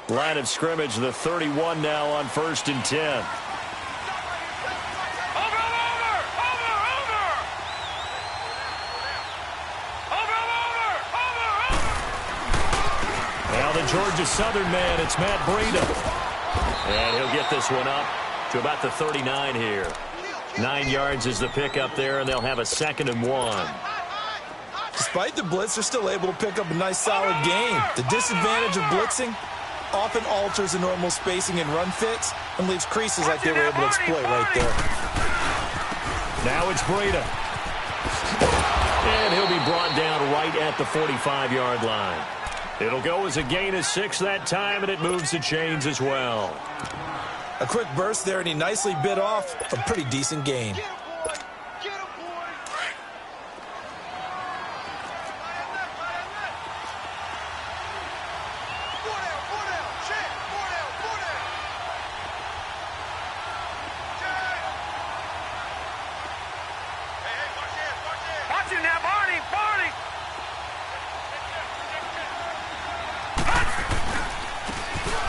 Line of scrimmage, the 31 now on 1st and 10. Now the Georgia Southern man, it's Matt Breida. And he'll get this one up to about the 39 here. 9 yards is the pickup there, and they'll have a 2nd and 1. Despite the blitz, they're still able to pick up a nice, solid gain. The disadvantage of blitzing often alters the normal spacing and run fits and leaves creases like they were able to exploit right there. Now it's Breida. And he'll be brought down right at the 45-yard line. It'll go as a gain of 6 that time, and it moves the chains as well. A quick burst there, and he nicely bit off a pretty decent gain.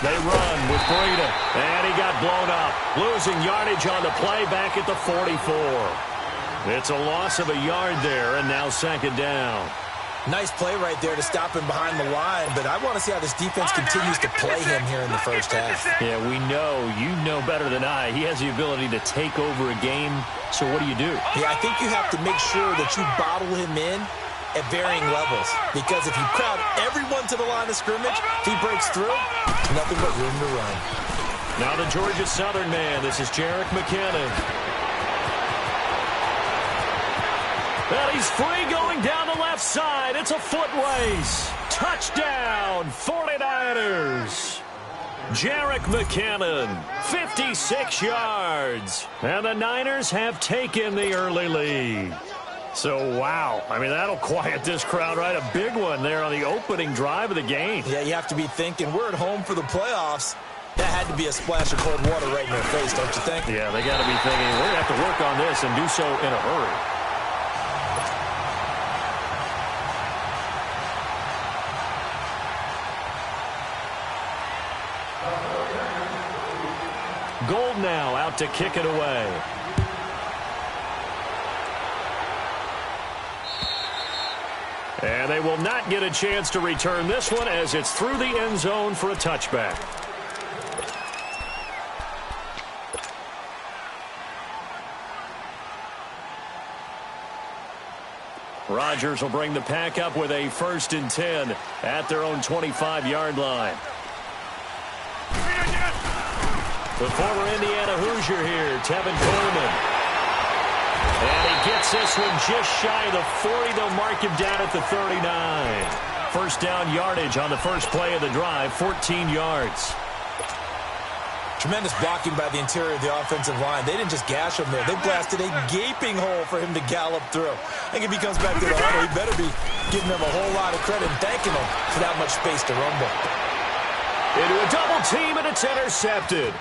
They run with Breida, and he got blown up. Losing yardage on the play back at the 44. It's a loss of a yard there, and now 2nd down. Nice play right there to stop him behind the line, but I want to see how this defense continues to play him here in the first half. Yeah, we know. You know better than I. He has the ability to take over a game, so what do you do? Yeah, I think you have to make sure that you bottle him in at varying levels, because if you crowd everyone to the line of scrimmage, if he breaks through, nothing but room to run. Now the Georgia Southern man, this is Jerick McKinnon. And he's free going down the left side. It's a foot race. Touchdown, 49ers. Jerick McKinnon, 56 yards. And the Niners have taken the early lead. So, wow. I mean, that'll quiet this crowd, right? A big one there on the opening drive of the game. Yeah, you have to be thinking, we're at home for the playoffs. That had to be a splash of cold water right in their face, don't you think? Yeah, they got to be thinking, we're going to have to work on this and do so in a hurry. Gold now out to kick it away. And they will not get a chance to return this one as it's through the end zone for a touchback. Rodgers will bring the pack up with a 1st and 10 at their own 25-yard line. The former Indiana Hoosier here, Tevin Coleman. And he gets this one just shy of the 40. They'll mark him down at the 39. 1st down yardage on the first play of the drive, 14 yards. Tremendous blocking by the interior of the offensive line. They didn't just gash him there. They blasted a gaping hole for him to gallop through. I think if he comes back to the huddle, he better be giving them a whole lot of credit and thanking them for that much space to rumble. Into a double team, and it's intercepted.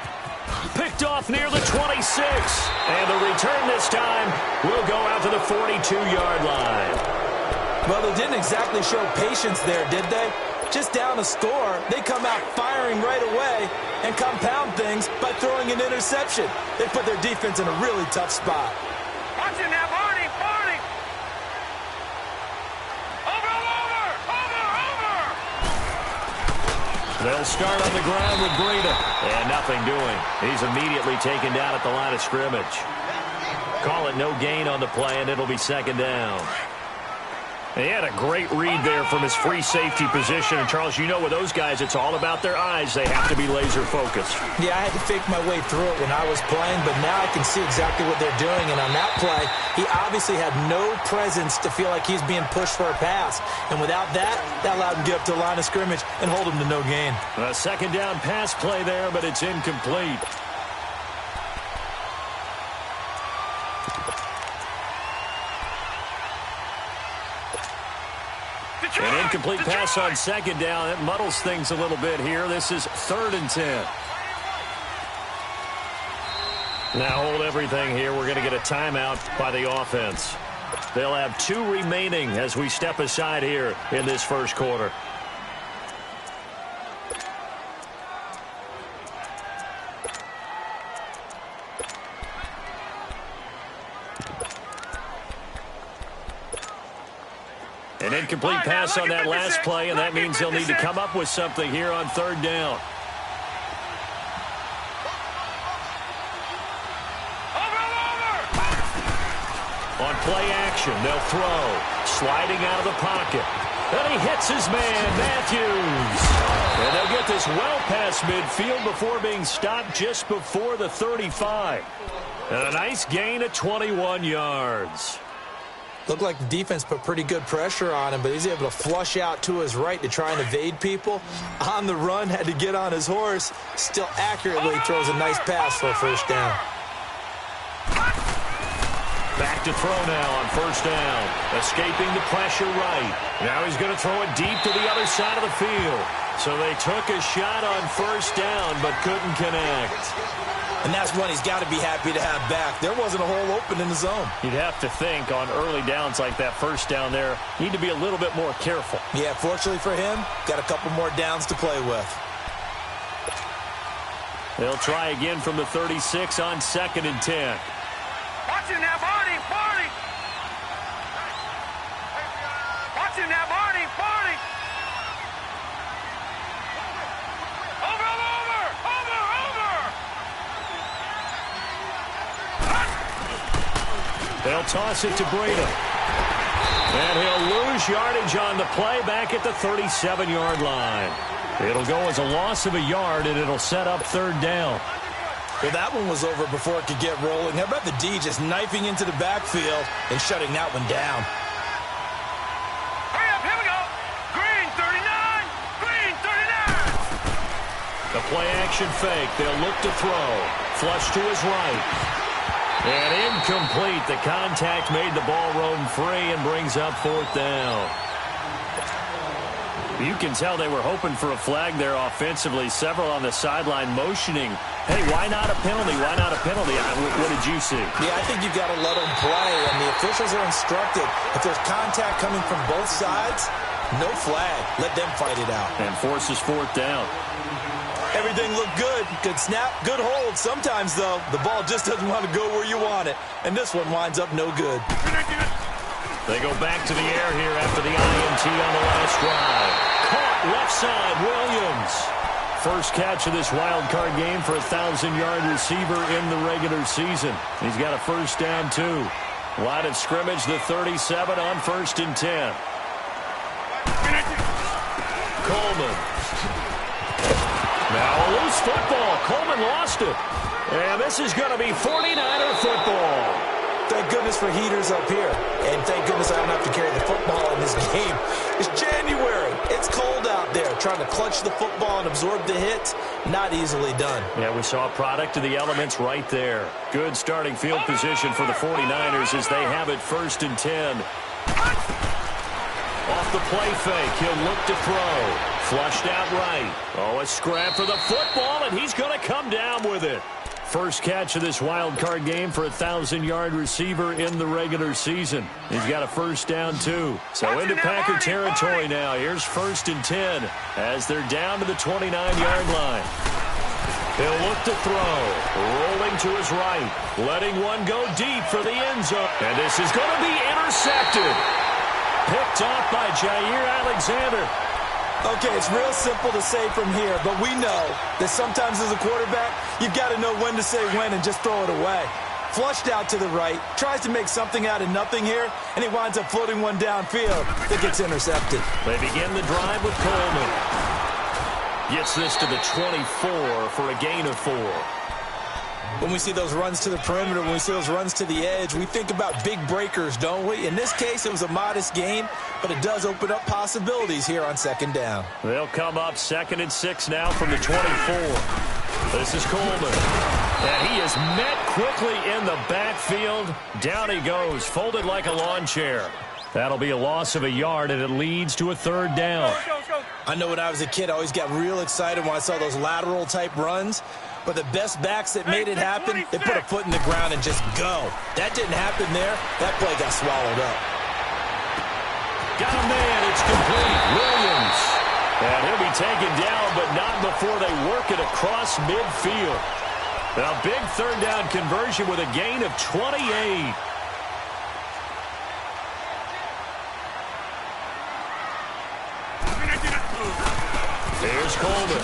Picked off near the 26. And the return this time will go out to the 42-yard line. Well, they didn't exactly show patience there, did they? Just down a score, they come out firing right away and compound things by throwing an interception. They put their defense in a really tough spot. Watch it now, Barney, Barney! Over! They'll start on the ground with Breida. And nothing doing. He's immediately taken down at the line of scrimmage. Call it no gain on the play, and it'll be 2nd down. He had a great read there from his free safety position. And, Charles, you know with those guys, it's all about their eyes. They have to be laser-focused. Yeah, I had to fake my way through it when I was playing, but now I can see exactly what they're doing. And on that play, he obviously had no presence to feel like he's being pushed for a pass. And without that, that allowed him to get up to the line of scrimmage and hold him to no gain. A 2nd down pass play there, but it's incomplete. An incomplete pass on 2nd down. It muddles things a little bit here. This is 3rd and 10. Now hold everything here. We're going to get a timeout by the offense. They'll have 2 remaining as we step aside here in this first quarter. incomplete pass on that last play, and that means they'll need to come up with something here on third down. On play action, they'll throw. Sliding out of the pocket. And he hits his man, Matthews. And they'll get this well past midfield before being stopped just before the 35. And a nice gain of 21 yards. Looked like the defense put pretty good pressure on him, but he's able to flush out to his right to try and evade people. On the run, had to get on his horse. Still accurately throws a nice pass for a first down. Back to throw now on first down. Escaping the pressure right. Now he's going to throw it deep to the other side of the field. So they took a shot on first down but couldn't connect. And that's one he's got to be happy to have back. There wasn't a hole open in the zone. You'd have to think on early downs like that first down there, need to be a little bit more careful. Yeah, fortunately for him, got a couple more downs to play with. They'll try again from the 36 on 2nd and 10. Watching that Barney, Barney. Watching that Barney, Barney. Over. They'll toss it to Breida. And he'll lose yardage on the play back at the 37-yard line. It'll go as a loss of a yard, and it'll set up third down. Well, that one was over before it could get rolling. How about the D just knifing into the backfield and shutting that one down? Hurry up, here we go. Green 39, green 39. The play action fake. They'll look to throw. Flush to his right. And incomplete. The contact made the ball roam free and brings up fourth down. You can tell they were hoping for a flag there offensively. Several on the sideline motioning. Hey, why not a penalty? Why not a penalty? What did you see? Yeah, I think you've got to let them play, and the officials are instructed. If there's contact coming from both sides, no flag. Let them fight it out. And forces fourth down. Everything looked good. Good snap, good hold. Sometimes, though, the ball just doesn't want to go where you want it. And this one winds up no good. They go back to the air here after the INT on the last drive. Caught left side, Williams. First catch of this wild card game for a 1,000-yard receiver in the regular season. He's got a first down, too. Line of scrimmage, the 37 on 1st and 10. Coleman. Now a loose football. Coleman lost it. And this is going to be 49er football. Thank goodness for heaters up here. And thank goodness I don't have to carry the football in this game. It's January. It's cold out there. Trying to clutch the football and absorb the hits, not easily done. Yeah, we saw a product of the elements right there. Good starting field position for the 49ers as they have it 1st and 10. Off the play fake, he'll look to throw. Flushed out right. Oh, a scrap for the football, and he's going to come down with it. First catch of this wild card game for a 1,000-yard receiver in the regular season. He's got a first down, too. So into Packer territory now. Here's 1st and 10 as they're down to the 29-yard line. He'll look to throw. Rolling to his right. Letting one go deep for the end zone. And this is going to be intercepted. Picked off by Jair Alexander. Okay, it's real simple to say from here, but we know that sometimes as a quarterback, you've got to know when to say when and just throw it away. Flushed out to the right, tries to make something out of nothing here, and he winds up floating one downfield that gets intercepted. They begin the drive with Coleman. Gets this to the 24 for a gain of 4. When we see those runs to the perimeter, when we see those runs to the edge, we think about big breakers, don't we? In this case, it was a modest gain, but it does open up possibilities here on 2nd down. They'll come up 2nd and 6 now from the 24. This is Coleman. And he is met quickly in the backfield. Down he goes, folded like a lawn chair. That'll be a loss of a yard, and it leads to a 3rd down. I know when I was a kid, I always got real excited when I saw those lateral-type runs. But the best backs that made it happen, they put a foot in the ground and just go. That didn't happen there. That play got swallowed up. Got a man. It's complete. Williams. And he'll be taken down, but not before they work it across midfield. A big 3rd down conversion with a gain of 28. Here's Coleman.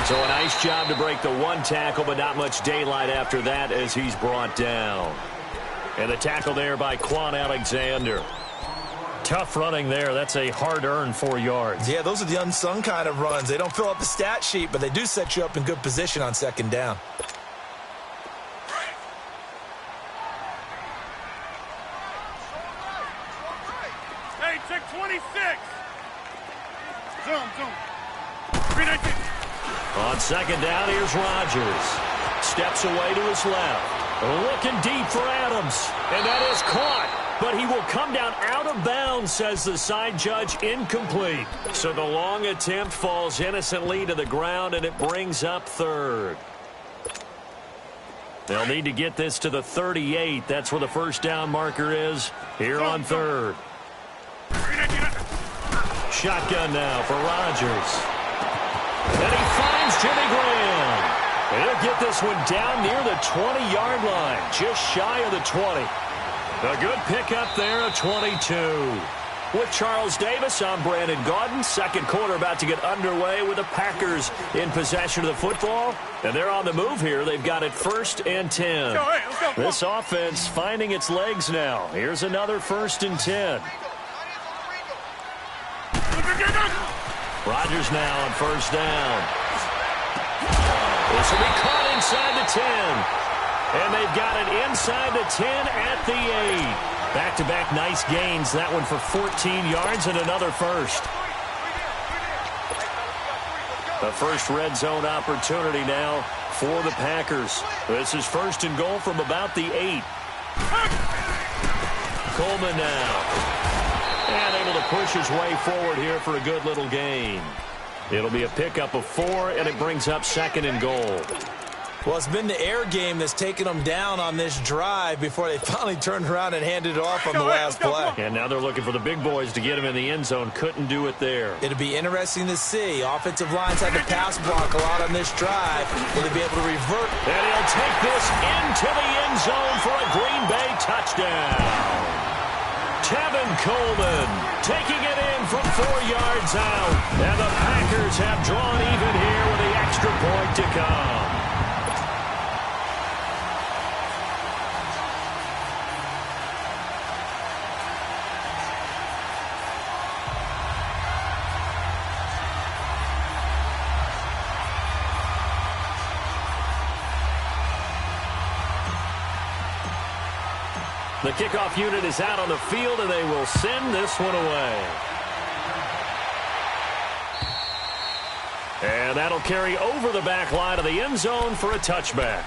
So a nice job to break the one tackle, but not much daylight after that as he's brought down. And the tackle there by Quan Alexander. Tough running there. That's a hard-earned 4 yards. Yeah, those are the unsung kind of runs. They don't fill up the stat sheet, but they do set you up in good position on second down. Hey, check 26. Zoom. 319. On second down, here's Rodgers. Steps away to his left. Looking deep for Adams. And that is caught. But he will come down out of bounds, says the side judge, incomplete. So the long attempt falls innocently to the ground, and it brings up third. They'll need to get this to the 38. That's where the first down marker is here on third. Shotgun now for Rodgers. And he finds Jimmy Graham. And he'll get this one down near the 20-yard line, just shy of the 20. A good pickup there, a 22. With Charles Davis, I'm Brandon Gaudin. Second quarter about to get underway with the Packers in possession of the football. And they're on the move here. They've got it 1st and 10. Let's go. This offense finding its legs now. Here's another 1st and 10. Rodgers now on first down. This will be caught inside the 10. And they've got it inside the 10 at the 8. Back-to-back nice gains. That one for 14 yards and another first. The first red zone opportunity now for the Packers. This is 1st and goal from about the 8. Coleman now. And able to push his way forward here for a good little gain. It'll be a pickup of 4, and it brings up 2nd and goal. Well, it's been the air game that's taken them down on this drive before they finally turned around and handed it off on the last play. And now they're looking for the big boys to get him in the end zone. Couldn't do it there. It'll be interesting to see. Offensive lines had to pass block a lot on this drive. Will they be able to revert? And he'll take this into the end zone for a Green Bay touchdown. Tevin Coleman taking it in from 4 yards out. And the Packers have drawn even here with the extra point to come. The kickoff unit is out on the field, and they will send this one away. And that'll carry over the back line of the end zone for a touchback.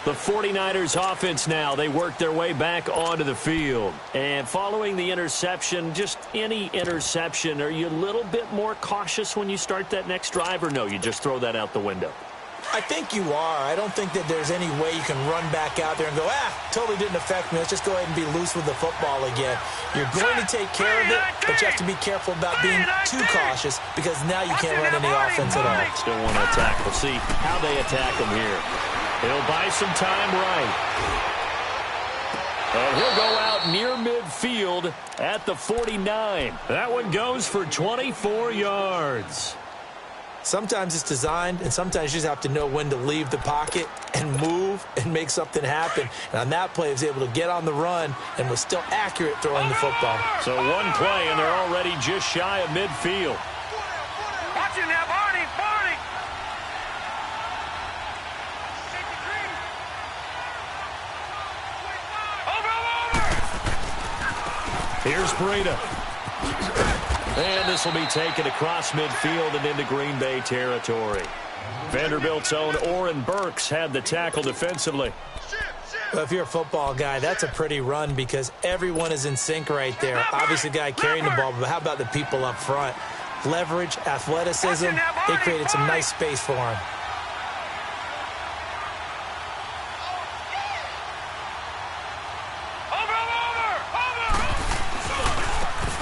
The 49ers offense now, they work their way back onto the field. And following the interception, just any interception, are you a little bit more cautious when you start that next drive, or no, you just throw that out the window? I think you are. I don't think that there's any way you can run back out there and go, totally didn't affect me. Let's just go ahead and be loose with the football again. You're going to take care of it, but you have to be careful about being too cautious because now you can't run any offense at all. Still want to attack. We'll see how they attack him here. He'll buy some time right. And he'll go out near midfield at the 49. That one goes for 24 yards. Sometimes it's designed, and sometimes you just have to know when to leave the pocket and move and make something happen. And on that play, he was able to get on the run and was still accurate throwing the football. So one play, and they're already just shy of midfield. Watch it now, Barney. Over. Here's Breida. And this will be taken across midfield and into Green Bay territory. Vanderbilt's own Oren Burks had the tackle defensively. Well, if you're a football guy, that's a pretty run because everyone is in sync right there. Obviously, the guy carrying the ball, but how about the people up front? Leverage, athleticism, they created some nice space for him.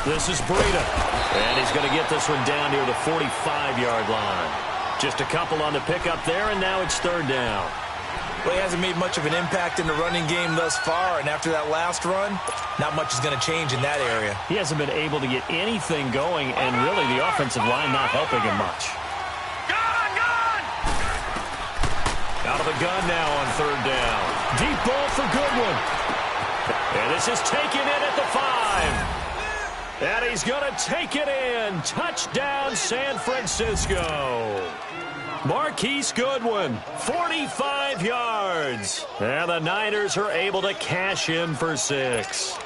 This is Breida. And he's going to get this one down near the 45-yard line. Just a couple on the pickup there, and now it's third down. Well, he hasn't made much of an impact in the running game thus far, and after that last run, not much is going to change in that area. He hasn't been able to get anything going, and really the offensive line not helping him much. Out of the gun now on third down. Deep ball for Goodwin. And this is taken in at the 5. And he's going to take it in. Touchdown, San Francisco. Marquise Goodwin, 45 yards. And the Niners are able to cash in for 6.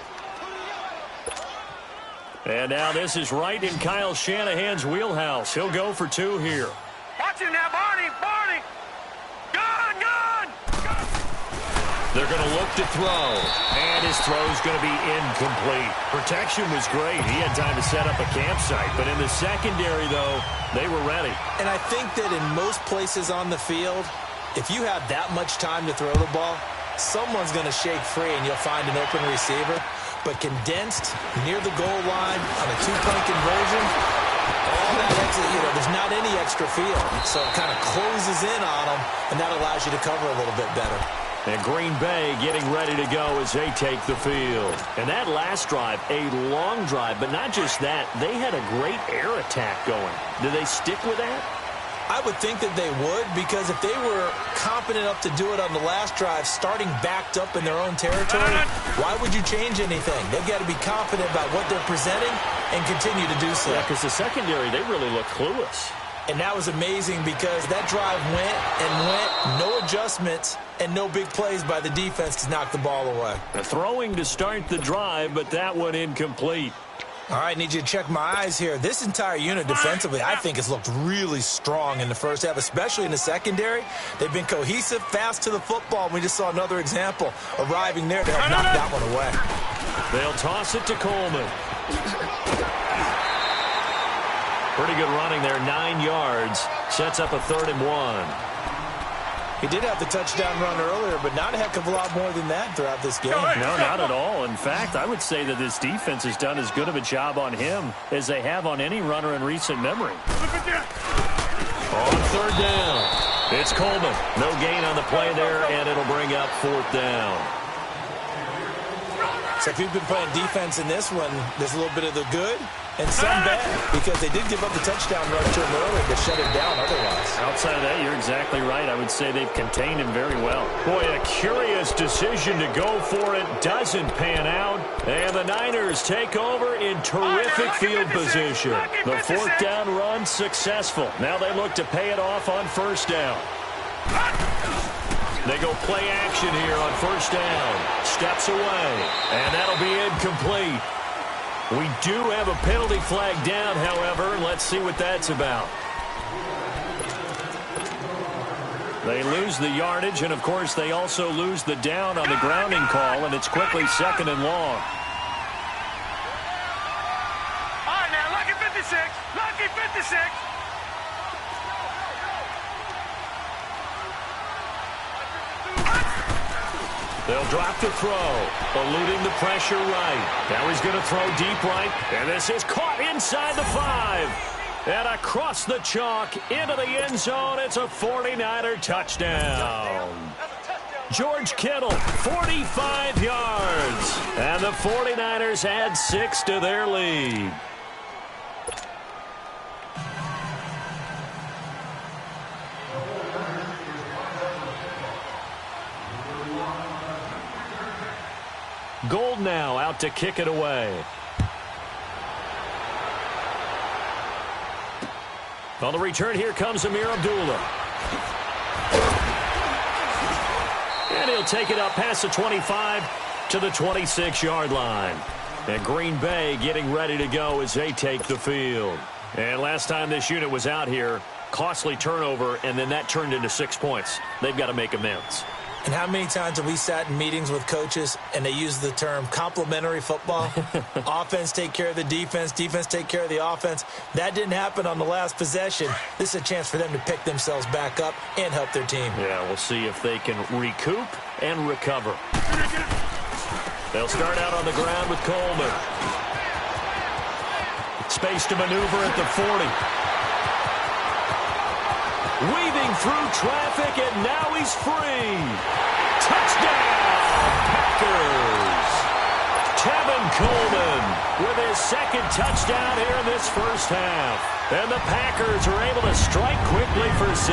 And now this is right in Kyle Shanahan's wheelhouse. He'll go for 2 here. Watch it now, Barney. Barney. Gun, gun. They're going to look to throw. And his throw's going to be incomplete. Protection was great. He had time to set up a campsite. But in the secondary, though, they were ready. And I think that in most places on the field, if you have that much time to throw the ball, someone's going to shake free and you'll find an open receiver. But condensed near the goal line on a 2-point conversion, all that extra, there's not any extra field. So it kind of closes in on them, and that allows you to cover a little bit better. And Green Bay getting ready to go as they take the field. And that last drive, a long drive, but not just that. They had a great air attack going. Do they stick with that? I would think that they would, because if they were competent enough to do it on the last drive, starting backed up in their own territory, why would you change anything? They've got to be confident about what they're presenting and continue to do so. Yeah, because the secondary, they really look clueless. And that was amazing because that drive went and went, no adjustments, and no big plays by the defense to knock the ball away. Throwing to start the drive, but that one incomplete. All right, need you to check my eyes here. This entire unit defensively, I think, has looked really strong in the first half, especially in the secondary. They've been cohesive, fast to the football. We just saw another example arriving there to help knock that one away. They'll toss it to Coleman. Pretty good running there, 9 yards. Sets up a 3rd and 1. He did have the touchdown run earlier, but not a heck of a lot more than that throughout this game. No, not at all. In fact, I would say that this defense has done as good of a job on him as they have on any runner in recent memory. On 3rd down, it's Coleman. No gain on the play there, and it'll bring up 4th down. So if you've been playing defense in this one, there's a little bit of the good and some bad, because they did give up the touchdown run to him earlier to shut him down otherwise. Outside of that, you're exactly right. I would say they've contained him very well. Boy, a curious decision to go for it doesn't pan out. And the Niners take over in terrific field position. The 4th down run successful. Now they look to pay it off on 1st down. They go play action here on 1st down. Steps away, and that'll be incomplete. We do have a penalty flag down, however. Let's see what that's about. They lose the yardage, and, of course, they also lose the down on the grounding call, and it's quickly 2nd and long. All right, now, lucky 56. Lucky 56. They'll drop to throw, eluding the pressure right. Now he's going to throw deep right, and this is caught inside the 5. And across the chalk into the end zone, it's a 49er touchdown. George Kittle, 45 yards. And the 49ers add 6 to their lead. Gold now out to kick it away. On the return, here comes Amir Abdullah. And he'll take it up past the 25 to the 26-yard line. And Green Bay getting ready to go as they take the field. And last time this unit was out here, costly turnover, and then that turned into 6 points. They've got to make amends. And how many times have we sat in meetings with coaches and they use the term complementary football? Offense take care of the defense, defense take care of the offense. That didn't happen on the last possession. This is a chance for them to pick themselves back up and help their team. Yeah, we'll see if they can recoup and recover. They'll start out on the ground with Coleman. Space to maneuver at the 40. weaving through traffic, and now he's free. Touchdown, Packers. Tevin Coleman with his second touchdown here in this first half. And the Packers are able to strike quickly for 6.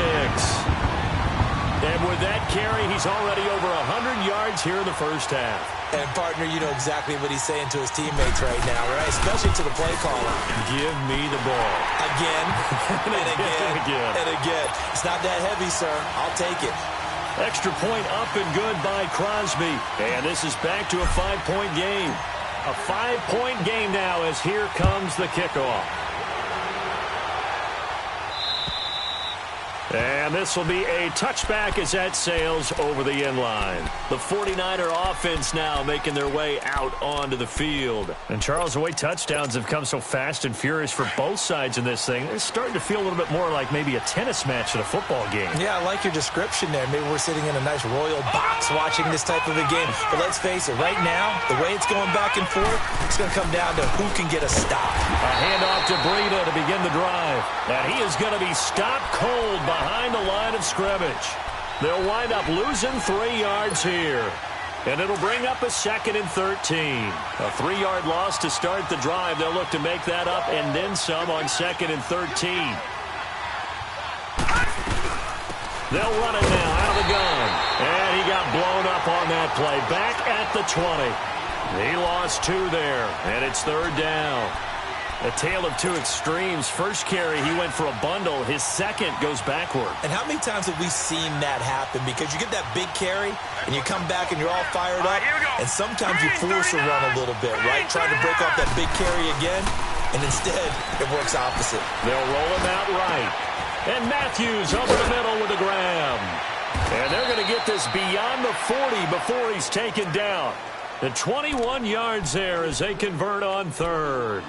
And with that carry, he's already over 100 yards here in the first half. And, partner, you know exactly what he's saying to his teammates right now, right? Especially to the play caller. Give me the ball. Again, and again, and again. It's not that heavy, sir. I'll take it. Extra point up and good by Crosby. And this is back to a 5-point game. A 5-point game now as here comes the kickoff. And this will be a touchback as that sails over the end line. The 49er offense now making their way out onto the field. And, Charles, the way touchdowns have come so fast and furious for both sides in this thing, it's starting to feel a little bit more like maybe a tennis match at a football game. Yeah, I like your description there. Maybe we're sitting in a nice royal box watching this type of a game. But let's face it, right now, the way it's going back and forth, it's going to come down to who can get a stop. A handoff to Breida to begin the drive. And he is going to be stopped cold behind the line of scrimmage. They'll wind up losing 3 yards here. And it'll bring up a 2nd and 13. A 3-yard loss to start the drive. They'll look to make that up and then some on 2nd and 13. They'll run it now out of the gun. And he got blown up on that play. Back at the 20. He lost 2 there. And it's 3rd down. A tale of 2 extremes. First carry, he went for a bundle. His second goes backward. And how many times have we seen that happen? Because you get that big carry, and you come back, and you're all fired up, and sometimes you force a run a little bit, right? Trying to break off that big carry again, and instead, it works opposite. They'll roll him out right. And Matthews over the middle with a grab. And they're going to get this beyond the 40 before he's taken down. The 21 yards there as they convert on 3rd.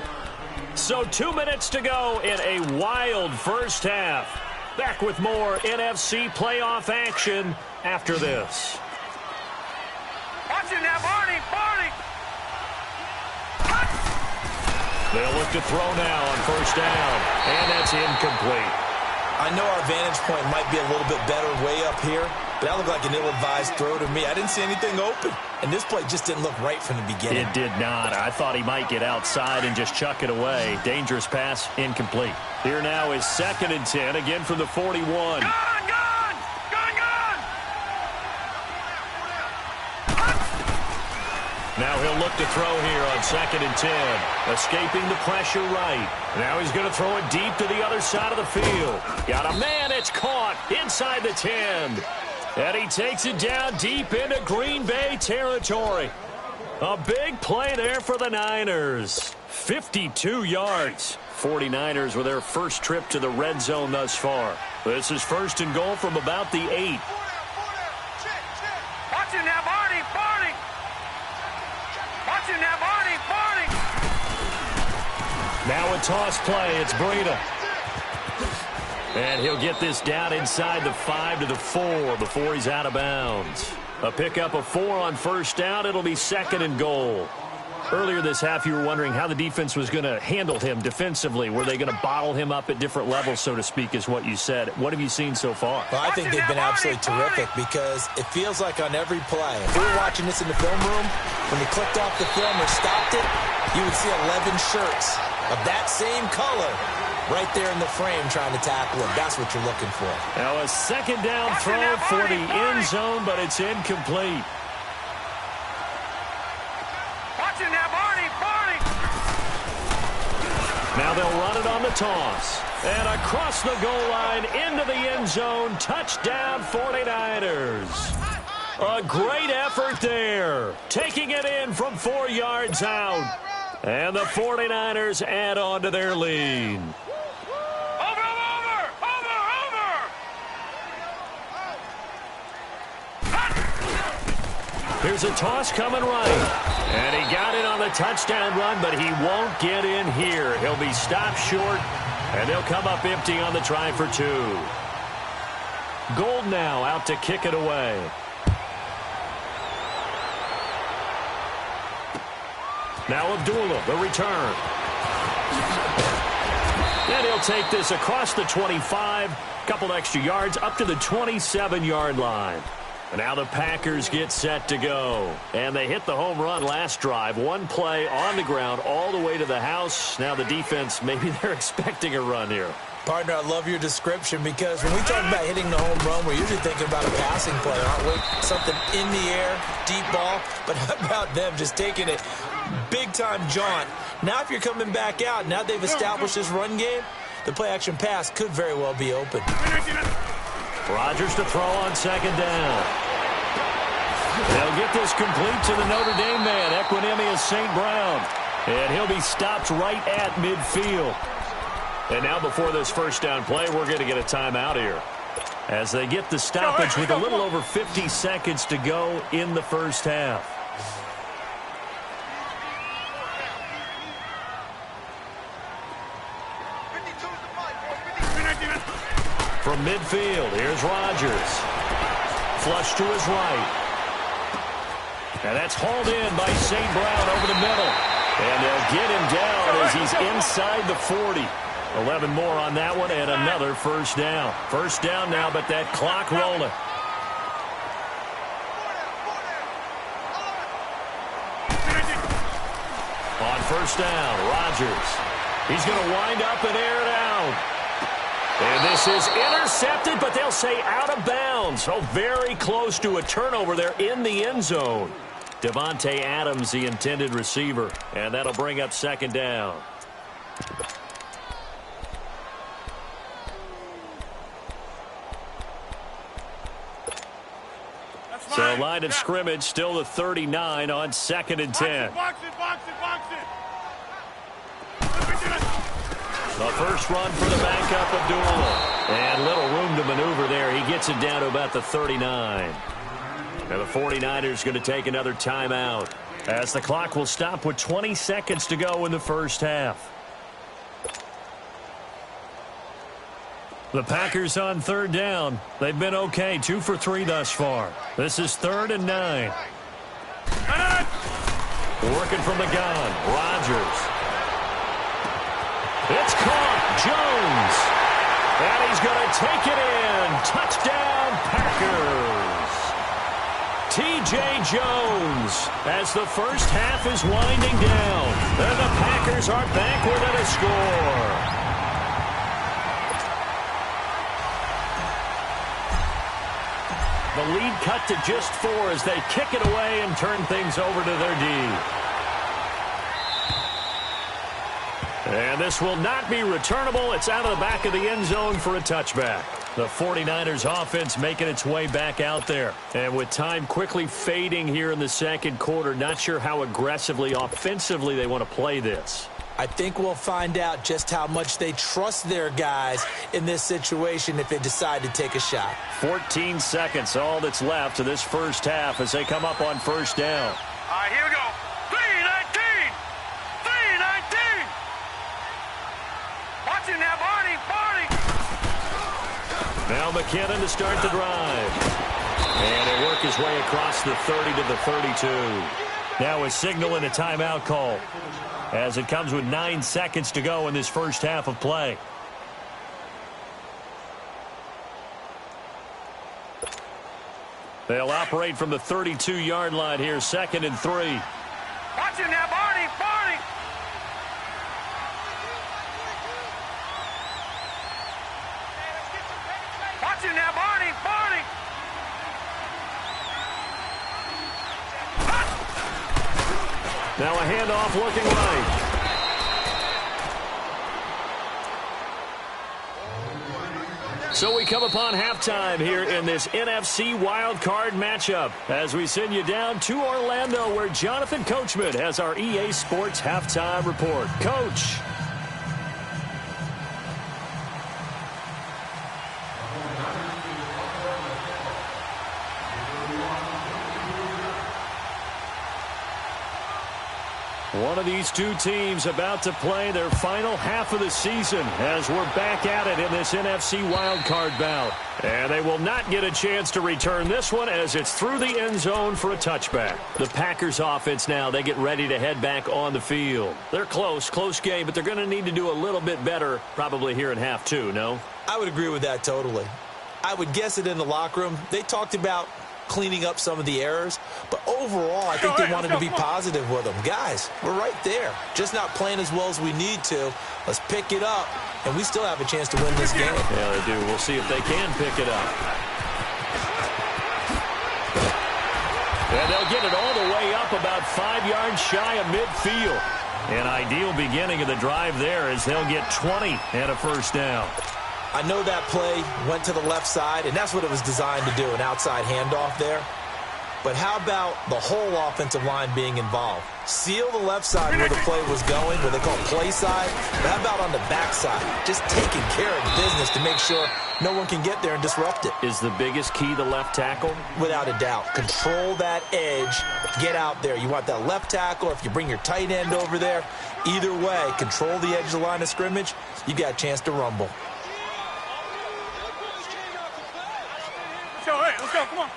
So 2 minutes to go in a wild first half. Back with more NFC playoff action after this. Watch it now, Barney. They'll look to throw now on first down. And that's incomplete. I know our vantage point might be a little bit better way up here, but that looked like an ill-advised throw to me. I didn't see anything open, and this play just didn't look right from the beginning. It did not. I thought he might get outside and just chuck it away. Dangerous pass, incomplete. Here now is 2nd and 10, again from the 41. Gone! Now he'll look to throw here on 2nd and 10. Escaping the pressure right. Now he's going to throw it deep to the other side of the field. Got a man, it's caught inside the 10. And he takes it down deep into Green Bay territory. A big play there for the Niners. 52 yards. 49ers with their first trip to the red zone thus far. This is 1st and goal from about the 8. Watch it now, Barney. Watch it now, Barney. Now a toss play. It's Breida. And he'll get this down inside the 5 to the 4 before he's out of bounds. A pickup of 4 on first down. It'll be 2nd and goal. Earlier this half, you were wondering how the defense was going to handle him defensively. Were they going to bottle him up at different levels, so to speak, is what you said. What have you seen so far? Well, I think they've been absolutely terrific because it feels like on every play, if we were watching this in the film room, when they clicked off the film or stopped it, you would see 11 shirts of that same color right there in the frame trying to tackle him. That's what you're looking for. Now a 2nd down throw for the end zone, but it's incomplete. Now they'll run it on the toss. And across the goal line into the end zone. Touchdown 49ers. A great effort there. Taking it in from 4 yards out. And the 49ers add on to their lead. Over! Here's a toss coming right. And he got it on the touchdown run, but he won't get in here. He'll be stopped short, and they'll come up empty on the try for 2. Gold now out to kick it away. Now Abdullah, the return. And he'll take this across the 25, a couple extra yards up to the 27-yard line. And now the Packers get set to go. And they hit the home run last drive. One play on the ground all the way to the house. Now the defense, maybe they're expecting a run here. Partner, I love your description because when we talk about hitting the home run, we're usually thinking about a passing play, aren't we? Something in the air, deep ball. But how about them just taking it big-time jaunt? Now if you're coming back out, now they've established this run game, the play-action pass could very well be open. Rodgers to throw on second down. They'll get this complete to the Notre Dame man, Equinemius St. Brown. And he'll be stopped right at midfield. And now before this first down play, we're going to get a timeout here. As they get the stoppage with a little over 50 seconds to go in the first half. From midfield, here's Rodgers. Flush to his right. And that's hauled in by St. Brown over the middle. And they'll get him down as he's inside the 40. 11 more on that one and another first down. First down now, but that clock rolling. On first down, Rodgers. He's going to wind up and air it out. And this is intercepted, but they'll say out of bounds. So very close to a turnover there in the end zone. Devontae Adams, the intended receiver. And that'll bring up second down. So line of scrimmage still the 39 on 2nd and 10. Box it. The first run for the backup Abdullah. And little room to maneuver there. He gets it down to about the 39. And the 49ers going to take another timeout as the clock will stop with 20 seconds to go in the first half. The Packers on third down. They've been okay, 2 for 3 thus far. This is 3rd and 9. Working from the gun, Rodgers. It's caught, Jones. And he's going to take it in. Touchdown, Packers. T.J. Jones as the first half is winding down. And the Packers are back within a score. The lead cut to just 4 as they kick it away and turn things over to their D. And this will not be returnable. It's out of the back of the end zone for a touchback. The 49ers offense making its way back out there. And with time quickly fading here in the second quarter, not sure how aggressively, offensively they want to play this. I think we'll find out just how much they trust their guys in this situation if they decide to take a shot. 14 seconds, all that's left to this first half as they come up on first down. All right, here we go. 3-19. 3-19. Watch it now, Barney. Now McKinnon to start the drive. And he'll work his way across the 30 to the 32. Now a signal and a timeout call as it comes with 9 seconds to go in this first half of play. They'll operate from the 32-yard line here, 2nd and 3. Watch it now, Barney. Watch it now, Barney. Now a handoff looking right. So we come upon halftime here in this NFC wildcard matchup as we send you down to Orlando where Jonathan Coachman has our EA Sports halftime report. Coach. One of these two teams about to play their final half of the season as we're back at it in this NFC wildcard bout. And they will not get a chance to return this one as it's through the end zone for a touchback. The Packers offense now, they get ready to head back on the field. They're close game, but they're going to need to do a little bit better probably here in half two, no? I would agree with that totally. I would guess it in the locker room. They talked about cleaning up some of the errors, but overall I think they wanted to be positive with them. Guys, we're right there, just not playing as well as we need to. Let's pick it up, and we still have a chance to win this game. Yeah, they do. We'll see if they can pick it up. And they'll get it all the way up about 5 yards shy of midfield. An ideal beginning of the drive there as they'll get 20 and a first down. I know that play went to the left side, and that's what it was designed to do, an outside handoff there. But how about the whole offensive line being involved? Seal the left side where the play was going, what they call play side. But how about on the back side? Just taking care of business to make sure no one can get there and disrupt it. Is the biggest key the left tackle? Without a doubt. Control that edge. Get out there. You want that left tackle. If you bring your tight end over there, either way, control the edge of the line of scrimmage, you got a chance to rumble. Let's go, come on.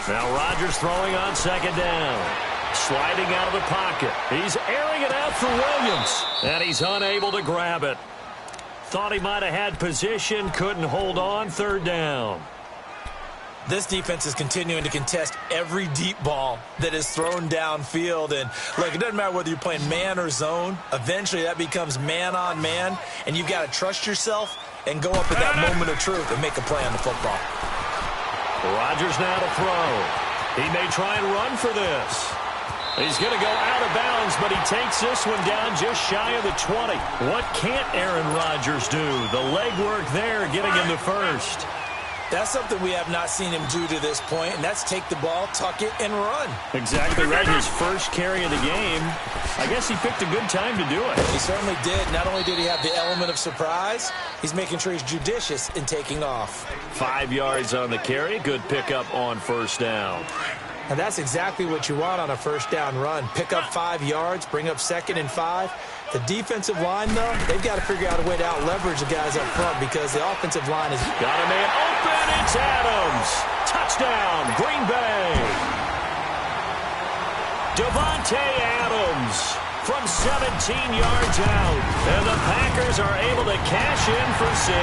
Now Rodgers throwing on second down. Sliding out of the pocket. He's airing it out for Williams. And he's unable to grab it. Thought he might have had position. Couldn't hold on. Third down. This defense is continuing to contest every deep ball that is thrown downfield. And, look, it doesn't matter whether you're playing man or zone. Eventually, that becomes man-on-man, and you've got to trust yourself and go up at that moment of truth and make a play on the football. Rodgers now to throw. He may try and run for this. He's going to go out of bounds, but he takes this one down just shy of the 20. What can't Aaron Rodgers do? The legwork there getting him the first. That's something we have not seen him do to this point, and that's take the ball, tuck it, and run. Exactly right. His first carry of the game. I guess he picked a good time to do it. He certainly did. Not only did he have the element of surprise, he's making sure he's judicious in taking off. 5 yards on the carry. Good pickup on first down. And that's exactly what you want on a first down run. Pick up 5 yards, bring up 2nd and 5. The defensive line, though, they've got to figure out a way to out-leverage the guys up front because the offensive line is... Got a man open. It's Adams. Touchdown, Green Bay. Devontae Adams from 17 yards out. And the Packers are able to cash in for 6.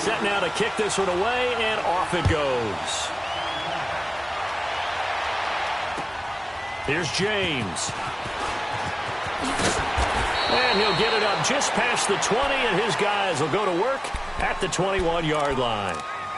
Set now to kick this one away, and off it goes. Here's James. And he'll get it up just past the 20, and his guys will go to work at the 21-yard line.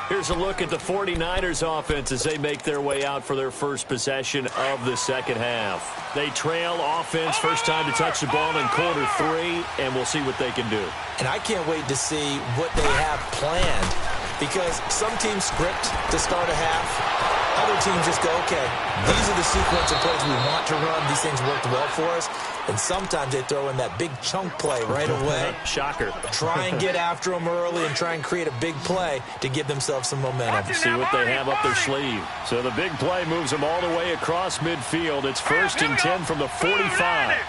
Here's a look at the 49ers offense as they make their way out for their first possession of the second half. They trail offense, first time to touch the ball in quarter 3, and we'll see what they can do. And I can't wait to see what they have planned because some teams script to start a half. Other teams just go, okay, these are the sequence of plays we want to run. These things worked well for us. And sometimes they throw in that big chunk play right away. Shocker. Try and get after them early and try and create a big play to give themselves some momentum. See what they have up their sleeve. So the big play moves them all the way across midfield. It's 1st and 10 from the 45.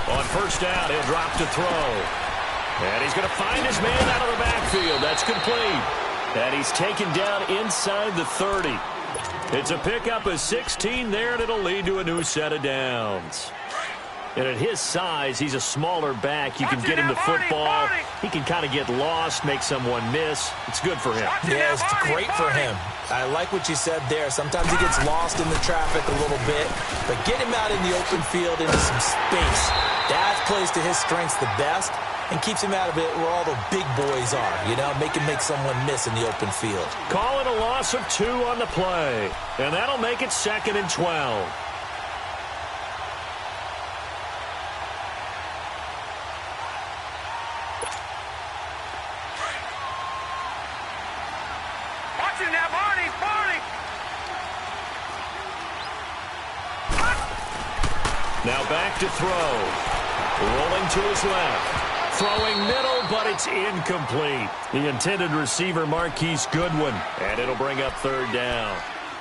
On first down, he'll drop to throw. And he's going to find his man out of the backfield. That's complete. And he's taken down inside the 30. It's a pickup of 16 there, and it'll lead to a new set of downs. And at his size, he's a smaller back. You can get him the football. He can kind of get lost, make someone miss. It's good for him. Yeah, it's great for him. I like what you said there. Sometimes he gets lost in the traffic a little bit, but get him out in the open field into some space. That plays to his strengths the best and keeps him out of it where all the big boys are, you know, make him make someone miss in the open field. Call it a loss of 2 on the play, and that'll make it 2nd and 12. Watching that, Barney! Now back to throw. Rolling to his left. Throwing middle, but it's incomplete. The intended receiver, Marquise Goodwin. And it'll bring up third down.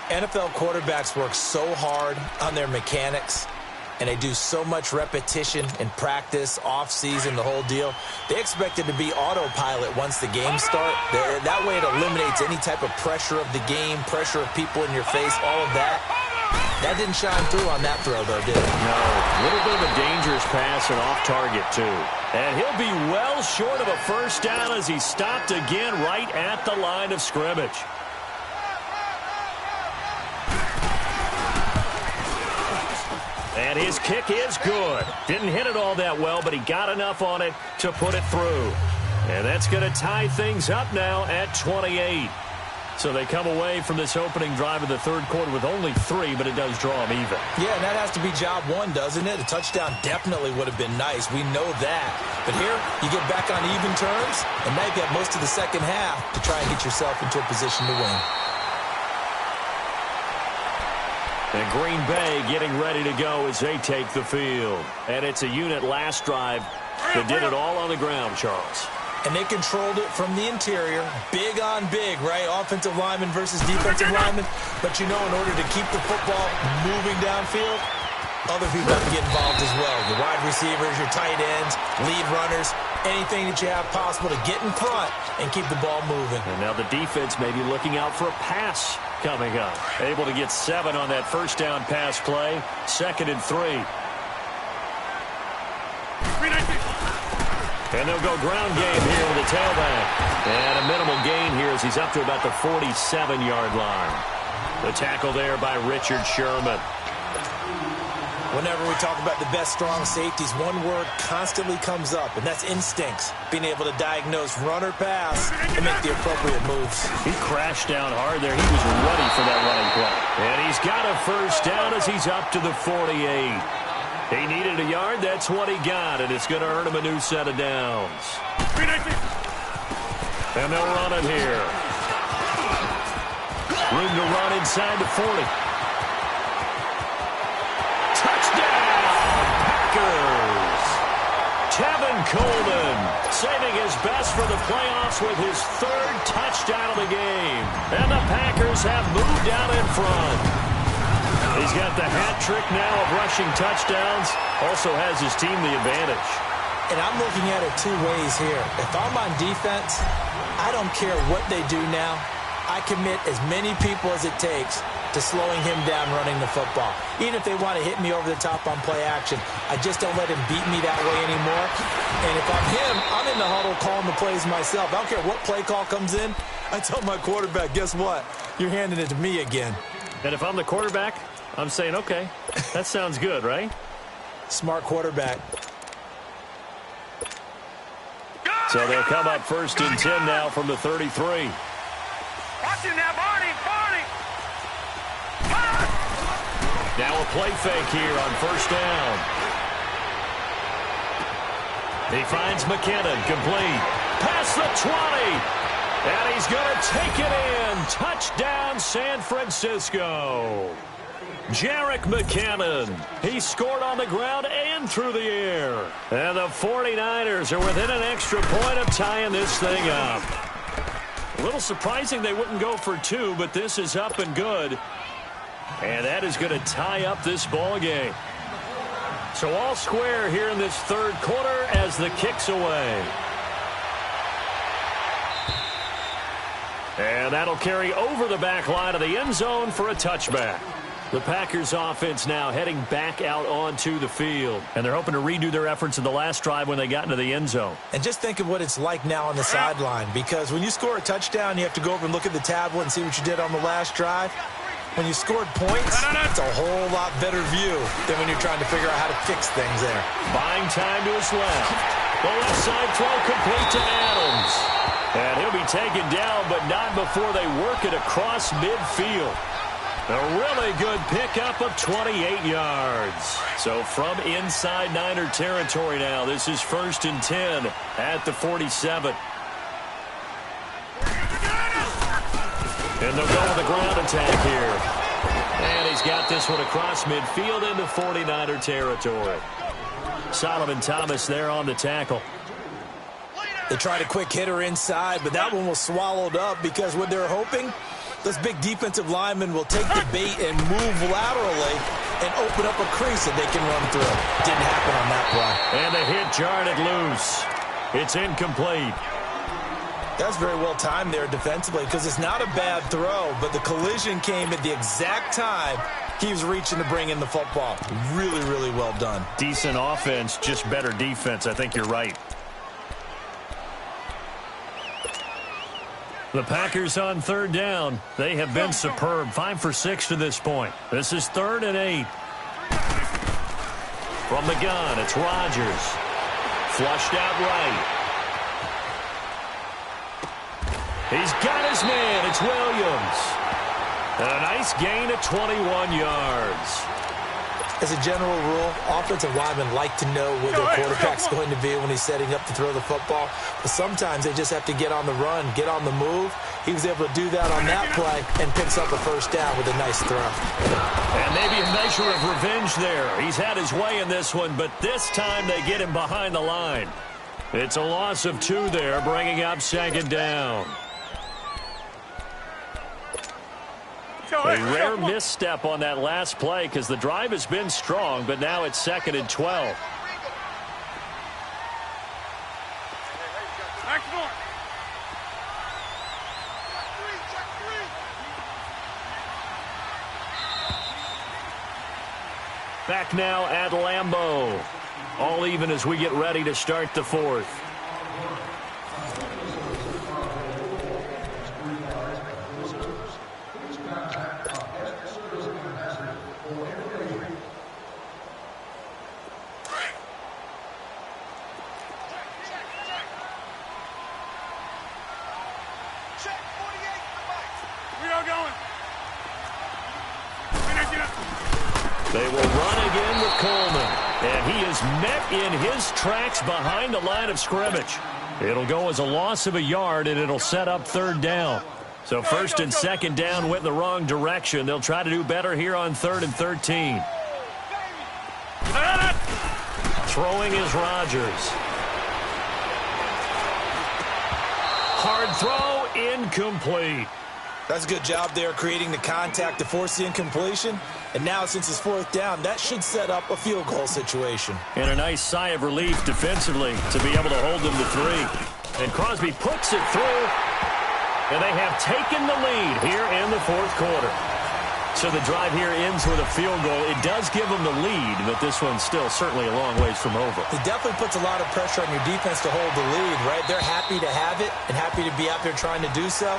NFL quarterbacks work so hard on their mechanics, and they do so much repetition in practice, off-season, the whole deal. They expect it to be autopilot once the games start. That way it eliminates any type of pressure of the game, pressure of people in your face, all of that. That didn't shine through on that throw, though, did it? No. A little bit of a dangerous pass and off target, too. And he'll be well short of a first down as he's stopped again right at the line of scrimmage. And his kick is good. Didn't hit it all that well, but he got enough on it to put it through. And that's going to tie things up now at 28. So they come away from this opening drive of the third quarter with only 3, but it does draw them even. Yeah, and that has to be job one, doesn't it? A touchdown definitely would have been nice. We know that. But here, you get back on even terms, and now you've got most of the second half to try and get yourself into a position to win. And Green Bay getting ready to go as they take the field. And it's a unit last drive that did it all on the ground, Charles. And they controlled it from the interior, big on big, right? Offensive lineman versus defensive lineman. But, you know, in order to keep the football moving downfield, other people have to get involved as well. Your wide receivers, your tight ends, lead runners, anything that you have possible to get in front and keep the ball moving. And now the defense may be looking out for a pass coming up. Able to get 7 on that first down pass play. 2nd and 3. And they'll go ground game here with a tailback. And a minimal gain here as he's up to about the 47-yard line. The tackle there by Richard Sherman. Whenever we talk about the best strong safeties, one word constantly comes up, and that's instincts. Being able to diagnose run or pass and make the appropriate moves. He crashed down hard there. He was ready for that running play. And he's got a first down as he's up to the 48. He needed a yard. That's what he got, and it's going to earn him a new set of downs. And they'll run it here. Room to run inside the 40. Touchdown, Packers! Tevin Coleman saving his best for the playoffs with his 3rd touchdown of the game. And the Packers have moved out in front. He's got the hat trick now of rushing touchdowns. Also has his team the advantage. And I'm looking at it 2 ways here. If I'm on defense, I don't care what they do now. I commit as many people as it takes to slowing him down running the football. Even if they want to hit me over the top on play action, I just don't let him beat me that way anymore. And if I'm him, I'm in the huddle calling the plays myself. I don't care what play call comes in. I tell my quarterback, guess what? You're handing it to me again. And if I'm the quarterback, I'm saying, okay, that sounds good, right? Smart quarterback. So they'll come up 1st and 10 now from the 33. Watch him now, Barney, Barney. Now a play fake here on 1st down. He finds McKinnon, complete. Past the 20. And he's going to take it in. Touchdown, San Francisco. Jerick McKinnon. He scored on the ground and through the air. And the 49ers are within an extra point of tying this thing up. A little surprising they wouldn't go for 2, but this is up and good. And that is going to tie up this ball game. So all square here in this 3rd quarter as the kick's away. And that'll carry over the back line of the end zone for a touchback. The Packers offense now heading back out onto the field. And they're hoping to redo their efforts in the last drive when they got into the end zone. And just think of what it's like now on the sideline. Because when you score a touchdown, you have to go over and look at the tablet and see what you did on the last drive. When you scored points, it's a whole lot better view than when you're trying to figure out how to fix things there. Buying time to his left. The left side throw complete to Adams. And he'll be taken down, but not before they work it across midfield. A really good pickup of 28 yards. So from inside Niner territory now, this is 1st and 10 at the 47. And they'll go with the ground attack here. And he's got this one across midfield into 49er territory. Solomon Thomas there on the tackle. They tried a quick hitter inside, but that one was swallowed up because what they're hoping, those big defensive linemen will take the bait and move laterally and open up a crease that they can run through. Didn't happen on that play. And the hit jarred it loose. It's incomplete. That's very well timed there defensively because it's not a bad throw, but the collision came at the exact time he was reaching to bring in the football. Really, really well done. Decent offense, just better defense. I think you're right. The Packers on third down. They have been superb. 5 for 6 to this point. This is 3rd and 8. From the gun, it's Rodgers. Flushed out right. He's got his man. It's Williams. And a nice gain of 21 yards. As a general rule, offensive linemen like to know where their quarterback's going to be when he's setting up to throw the football. But sometimes they just have to get on the run, get on the move. He was able to do that on that play and picks up a first down with a nice throw. And maybe a measure of revenge there. He's had his way in this one, but this time they get him behind the line. It's a loss of 2 there, bringing up 2nd down. A rare misstep on that last play because the drive has been strong, but now it's 2nd and 12. Back now at Lambeau. All even as we get ready to start the 4th. They will run again with Coleman. And he is met in his tracks behind the line of scrimmage. It'll go as a loss of a yard, and it'll set up 3rd down. So 1st and 2nd down went in the wrong direction. They'll try to do better here on 3rd and 13. Throwing is Rodgers. Hard throw, incomplete. That's a good job there creating the contact to force the incompletion. And now since it's 4th down, that should set up a field goal situation. And a nice sigh of relief defensively to be able to hold them to 3. And Crosby puts it through. And they have taken the lead here in the 4th quarter. So the drive here ends with a field goal. It does give them the lead, but this one's still certainly a long ways from over. It definitely puts a lot of pressure on your defense to hold the lead, right? They're happy to have it and happy to be out there trying to do so.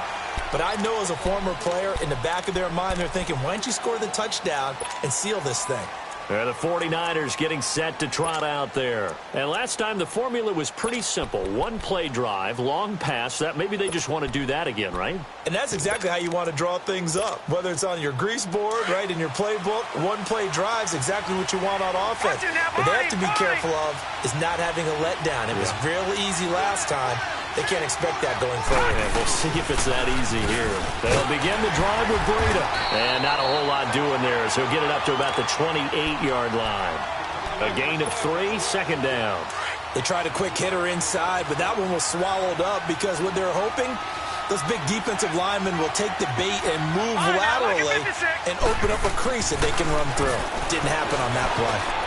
But I know as a former player, in the back of their mind, they're thinking, why don't you score the touchdown and seal this thing? The 49ers getting set to trot out there. And last time the formula was pretty simple. 1-play drive, long pass. That maybe they just want to do that again, right? And that's exactly how you want to draw things up. Whether it's on your grease board, right, in your playbook, 1-play drive is exactly what you want on offense. What they have to be careful of is not having a letdown. It was really easy last time. They can't expect that going forward. And we'll see if it's that easy here. They'll begin the drive with Breida. And not a whole lot doing there, so he'll get it up to about the 28-yard line. A gain of 3, 2nd down. They tried a quick hitter inside, but that one was swallowed up because what they're hoping, those big defensive linemen will take the bait and move laterally and open up a crease that they can run through. Didn't happen on that play.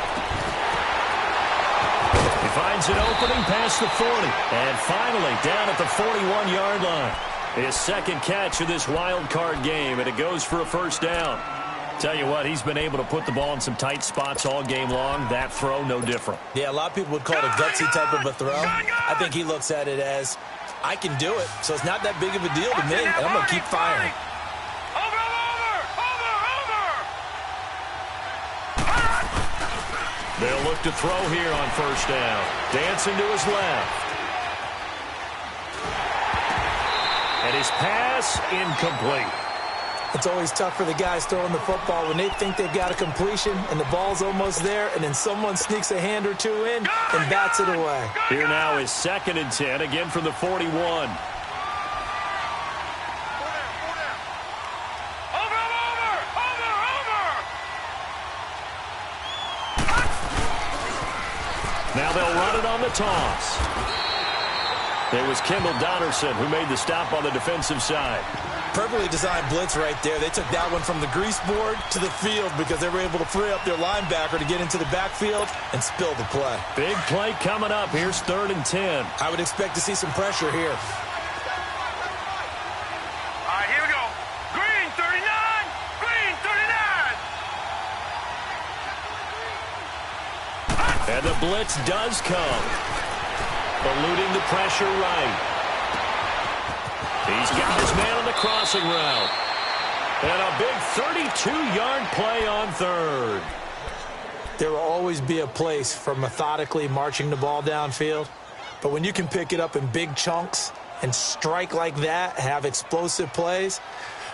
He finds an opening past the 40. And finally down at the 41-yard line. His 2nd catch of this wild card game, and it goes for a 1st down. Tell you what, he's been able to put the ball in some tight spots all game long. That throw, no different. Yeah, a lot of people would call it a gutsy type of a throw. I think he looks at it as, I can do it, so it's not that big of a deal to me, and I'm going to keep firing. They'll look to throw here on 1st down. Dancing to his left. And his pass incomplete. It's always tough for the guys throwing the football when they think they've got a completion and the ball's almost there, and then someone sneaks a hand or two in and bats it away. Here now is 2nd and 10, again from the 41. Now they'll run it on the toss. It was Kendall Donnerson who made the stop on the defensive side. Perfectly designed blitz right there. They took that one from the grease board to the field because they were able to free up their linebacker to get into the backfield and spill the play. Big play coming up. Here's 3rd and 10. I would expect to see some pressure here. All right, here we go. Green 39. Green 39. And the blitz does come. Eluding the pressure right. He's got his man on the crossing route. And a big 32-yard play on 3rd. There will always be a place for methodically marching the ball downfield. But when you can pick it up in big chunks and strike like that, have explosive plays,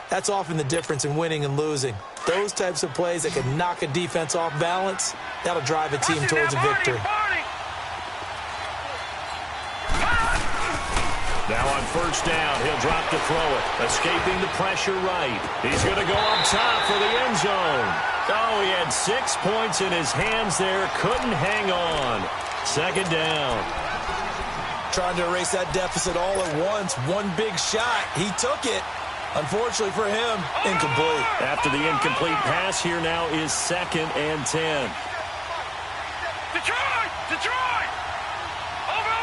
that's often the difference in winning and losing. Those types of plays that can knock a defense off balance, that'll drive a team towards a victory. Now on 1st down, he'll drop to throw it. Escaping the pressure right. He's going to go up top for the end zone. Oh, he had 6 points in his hands there. Couldn't hang on. 2nd down. Trying to erase that deficit all at once. One big shot. He took it. Unfortunately for him, incomplete. After the incomplete pass, here now is 2nd and 10. Detroit! Detroit! Over!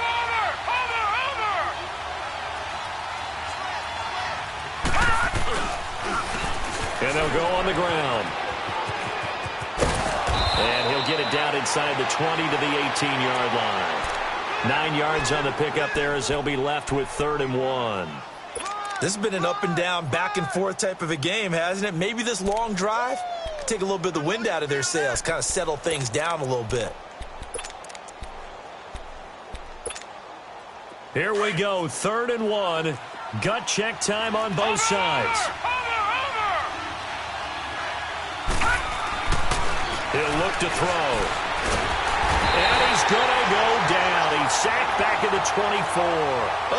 And they'll go on the ground. And he'll get it down inside the 20 to the 18-yard line. 9 yards on the pickup there as they'll be left with 3rd and 1. This has been an up and down, back and forth type of a game, hasn't it? Maybe this long drive could take a little bit of the wind out of their sails, kind of settle things down a little bit. Here we go, 3rd and 1. Gut check time on both sides. He'll look to throw. And he's going to go down. He's sacked back at the 24.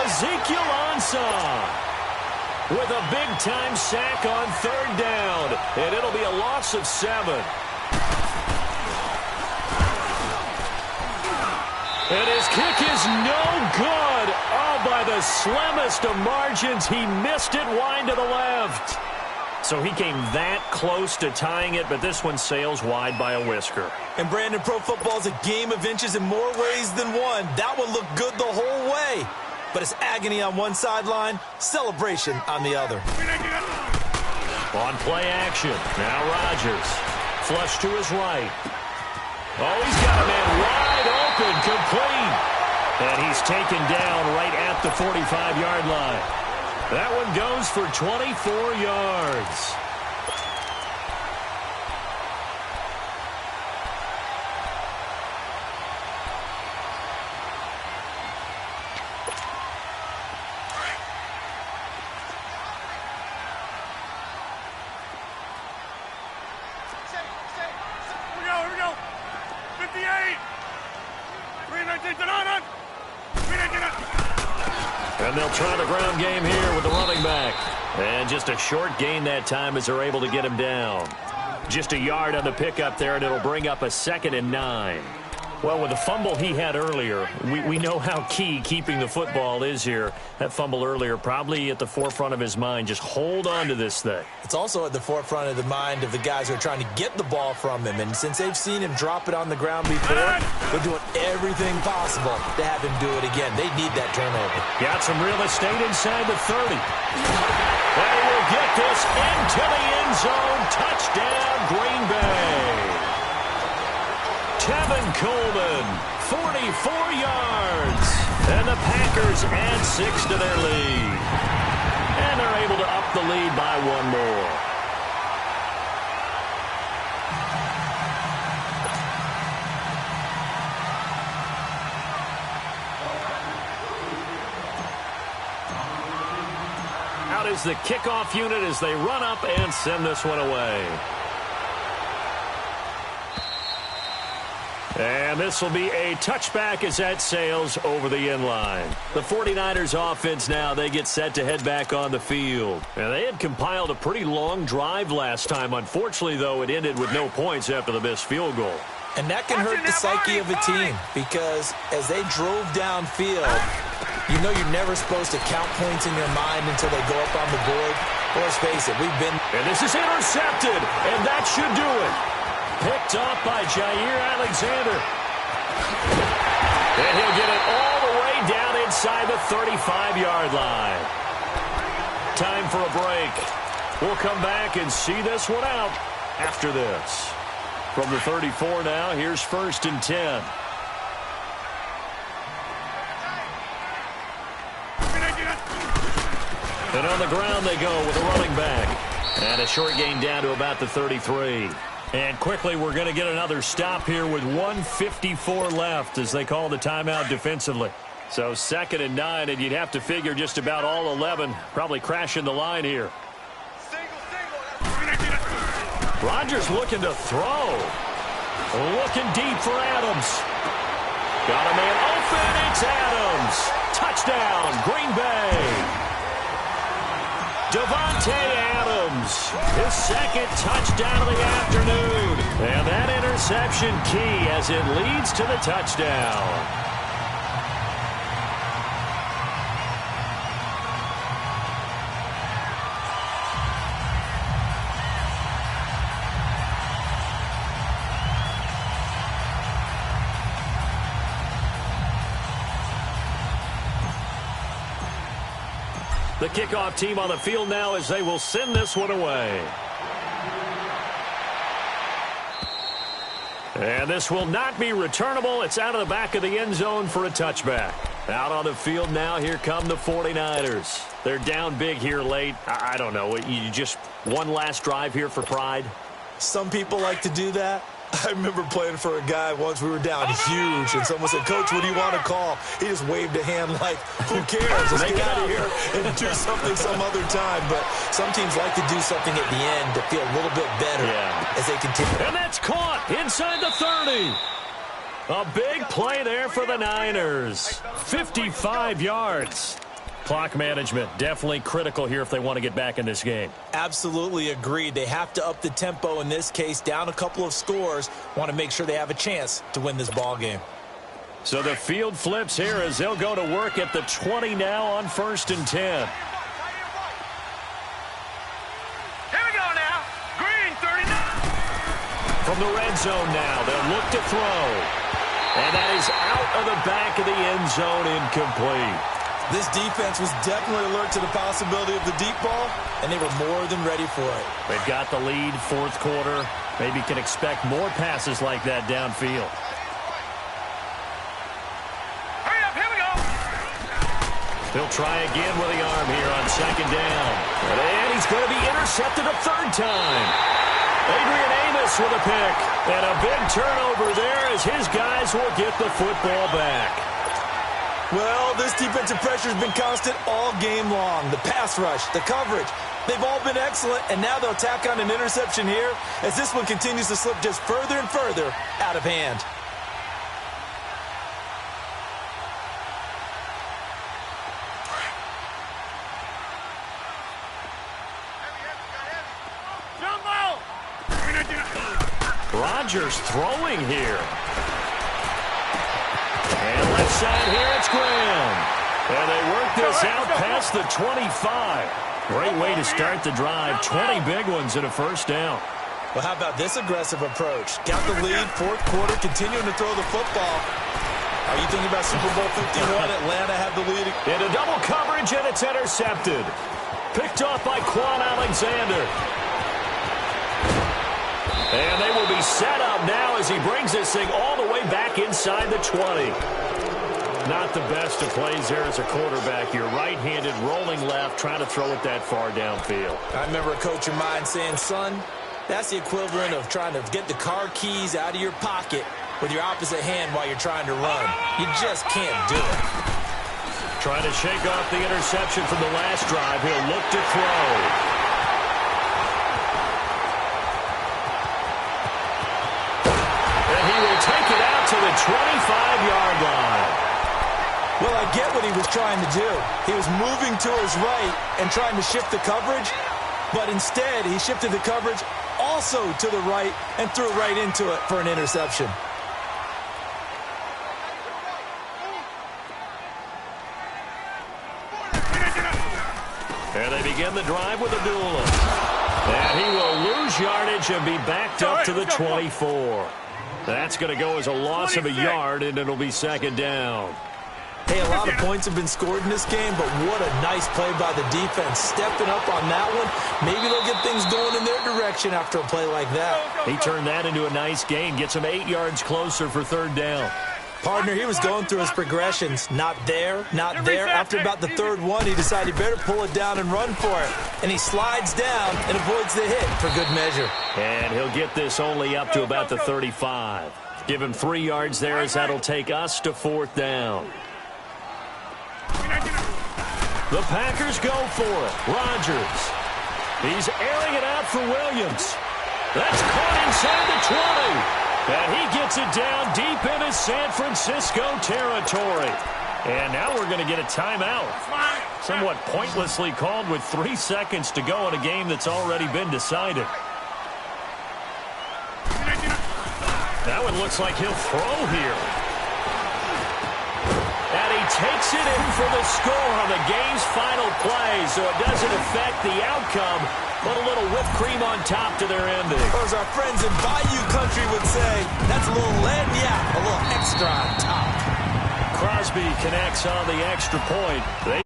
Ezekiel Ansah with a big-time sack on 3rd down. And it'll be a loss of 7. And his kick is no good. Oh, by the slimmest of margins, he missed it wide to the left. So he came that close to tying it, but this one sails wide by a whisker. And Brandon, pro football is a game of inches in more ways than one. That one looked good the whole way. But it's agony on one sideline, celebration on the other. On play action, now Rodgers. Flush to his right. Oh, he's got a man wide open, complete. And he's taken down right at the 45-yard line. That one goes for 24 yards. Here we go. 58. 319. And they'll try the ground game here with the running back. And just a short gain that time as they're able to get him down. Just a yard on the pickup there, and it'll bring up a 2nd and 9. Well, with the fumble he had earlier, we know how key keeping the football is here. That fumble earlier probably at the forefront of his mind. Just hold on to this thing. It's also at the forefront of the mind of the guys who are trying to get the ball from him. And since they've seen him drop it on the ground before, they're doing everything possible to have him do it again. They need that turnover. Got some real estate inside the 30. They will get this into the end zone. Touchdown, Green Bay. Tevin Coleman, 44 yards. And the Packers add 6 to their lead. And they're able to up the lead by 1 more. Out is the kickoff unit as they run up and send this one away. And this will be a touchback as that sails over the end line. The 49ers offense now, they get set to head back on the field. And they had compiled a pretty long drive last time. Unfortunately, though, it ended with no points after the missed field goal. And that can hurt the psyche of a team because as they drove downfield, you know you're never supposed to count points in your mind until they go up on the board. Well, let's face it, we've been... And this is intercepted, and that should do it. Picked off by Jair Alexander. And he'll get it all the way down inside the 35-yard line. Time for a break. We'll come back and see this one out after this. From the 34 now, here's 1st and 10. And on the ground they go with a running back. And a short gain down to about the 33. And quickly we're going to get another stop here with 1:54 left as they call the timeout defensively. So 2nd and 9, and you'd have to figure just about all 11 probably crashing the line here. Rodgers looking to throw. Looking deep for Adams. Got a man open. It's Adams. Touchdown, Green Bay. Davante Adams, his 2nd touchdown of the afternoon. And that interception key as it leads to the touchdown. The kickoff team on the field now as they will send this one away. And this will not be returnable. It's out of the back of the end zone for a touchback. Out on the field now, here come the 49ers. They're down big here late. I don't know. You just one last drive here for pride? Some people like to do that. I remember playing for a guy once. We were down huge, and someone said, "Coach, what do you want to call?" He just waved a hand like, who cares? Let's get out of here and do something some other time. But some teams like to do something at the end to feel a little bit better as they continue. And that's caught inside the 30. A big play there for the Niners. 55 yards. Clock management definitely critical here if they want to get back in this game. Absolutely agreed. They have to up the tempo in this case, down a couple of scores. Want to make sure they have a chance to win this ball game. So the field flips here as they'll go to work at the 20 now on 1st and 10. Here we go now. Green 39. From the red zone now, they'll look to throw. And that is out of the back of the end zone, incomplete. This defense was definitely alert to the possibility of the deep ball, and they were more than ready for it. They've got the lead, 4th quarter. Maybe can expect more passes like that downfield. Hurry up, here we go. He'll try again with the arm here on 2nd down. And he's going to be intercepted a 3rd time. Adrian Amos with a pick. And a big turnover there as his guys will get the football back. Well, this defensive pressure has been constant all game long. The pass rush, the coverage, they've all been excellent, and now they'll tack on an interception here as this one continues to slip just further and further out of hand. Rodgers throwing here. And left side here, it's Graham. And they work this out past the 25. Great way to start the drive. 20 big ones and a 1st down. Well, how about this aggressive approach? Got the lead, 4th quarter, continuing to throw the football. Are you thinking about Super Bowl 51? Atlanta have the lead. Into double coverage, and it's intercepted. Picked off by Quan Alexander. And they will be set up now as he brings this thing all the way back inside the 20. Not the best of plays there as a quarterback. You're right-handed, rolling left, trying to throw it that far downfield. I remember a coach of mine saying, son, that's the equivalent of trying to get the car keys out of your pocket with your opposite hand while you're trying to run. You just can't do it. Trying to shake off the interception from the last drive. He'll look to throw. Take it out to the 25-yard line. Well, I get what he was trying to do. He was moving to his right and trying to shift the coverage, but instead he shifted the coverage also to the right and threw right into it for an interception. And they begin the drive with a duelist. And he will lose yardage and be backed up to the 24. That's going to go as a loss of a yard, and it'll be second down. Hey, a lot of points have been scored in this game, but what a nice play by the defense. Stepping up on that one. Maybe they'll get things going in their direction after a play like that. He turned that into a nice gain, gets him 8 yards closer for third down. Partner, he was going through his progressions. Not there, not there. After about the third one, he decided he better pull it down and run for it. And he slides down and avoids the hit for good measure. And he'll get this only up to about the 35. Give him 3 yards there as that'll take us to fourth down. The Packers go for it. Rodgers. He's airing it out for Williams. That's caught inside the 20. And he gets it down deep into San Francisco territory. And now we're going to get a timeout. Somewhat pointlessly called with 3 seconds to go in a game that's already been decided. That one looks like he'll throw here. And he takes it in for the score on the game's final play, so it doesn't affect the outcome, but a little whipped cream on top to their ending. Or as our friends in Bayou Country would say, that's a little lagniappe, a little extra on top. Crosby connects on the extra point.